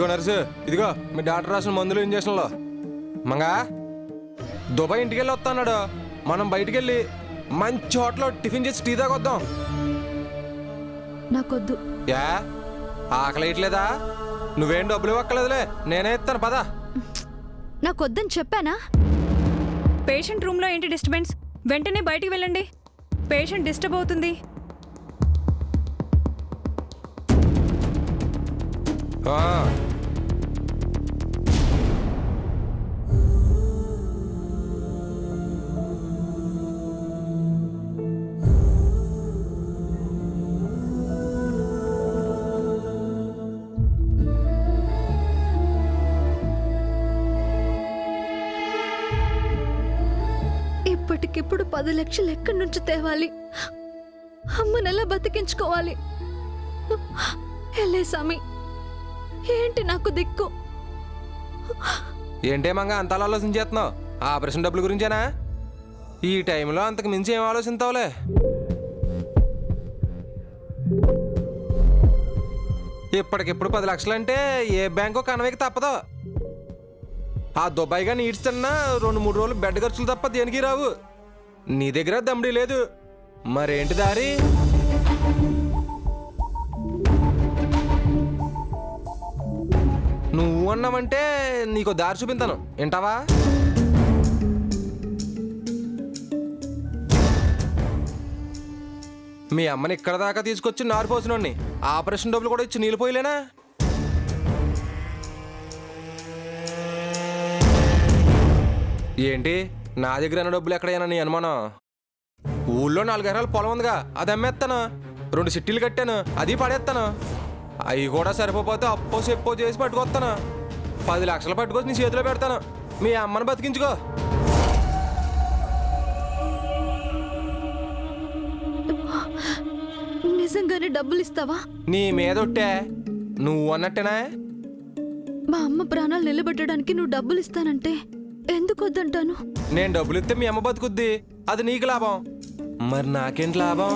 ఇదిగో నర్సు, ఇదిగో మీ డాక్టర్ రాసిన మందులు ఇంజక్షన్లో. మంగా దుబాయ్ ఇంటికి వెళ్ళి వస్తాడు. మనం బయటికి వెళ్ళి మంచి హోటల్లో టిఫిన్ చేసి టీ తాగొద్దాం. నాకొద్దు. యా ఆకలి వేయట్లేదా? నువ్వేం డబ్బులు ఇవ్వక్కలేదులే, నేనే ఇస్తాను పదా. నాకొద్దని చెప్పానా? పేషెంట్ రూమ్లో ఏంటి డిస్టర్బెన్స్? వెంటనే బయటికి వెళ్ళండి, పేషెంట్ డిస్టర్బ్ అవుతుంది. ఇప్పటికిప్పుడు 10 లక్షలు ఎక్కడి నుంచి తేవాలి? అమ్మనెలా బతికించుకోవాలి? ఎల్లే స్వామి, ఏంటి నాకు దిక్కు? ఏంటే మంగా అంత ఆలోచించేస్తున్నావు? ఆపరేషన్ డబ్బుల గురించేనా? ఈ టైంలో అంతకు మించి ఏం ఆలోచిస్తావులే. ఇప్పటికిప్పుడు 10 లక్షలంటే ఏ బ్యాంకో కనవేకి తప్పదు. ఆ దుబాయ్గా నీడ్చుతున్నా 2-3 రోజులు బెడ్ ఖర్చులు తప్ప దేనికి రావు. నీ దగ్గర దమ్ముడి లేదు, మరేంటి దారి? నువ్వు అన్నావంటే నీకు దారి చూపించాను, వింటావా? మీ అమ్మని ఇక్కడ దాకా తీసుకొచ్చి నారు పోసినోడిని ఆపరేషన్ డబ్బులు కూడా ఇచ్చి నీళ్ళు పోయలేనా? ఏంటి నా దగ్గర అన్న డబ్బులు ఎక్కడైనా నీ అనుమానం? ఊళ్ళో 4 ఎకరాల పొలం ఉందిగా, అది అమ్మేస్తాను. 2 సిట్టీలు కట్టాను, అది పడేస్తాను. అవి కూడా సరిపోతే అప్పో చెప్పో చేసి పట్టుకొస్తాను. 10 లక్షలు పట్టుకొచ్చి నీ చేతిలో పెడతాను. మీ అమ్మని బతికించుకో. నిజంగానే డబ్బులు ఇస్తావా? నీ మీద ఒట్టే, నువ్వు అన్నట్టేనా? మా అమ్మ ప్రాణాలు నిలబెట్టడానికి నువ్వు డబ్బులు ఇస్తానంటే ఎందుకు వద్దంటాను? నేను డబ్బులు ఇస్తే మీ అమ్మ బతుకుద్ది, అది నీకు లాభం. మరి నాకేంటి లాభం?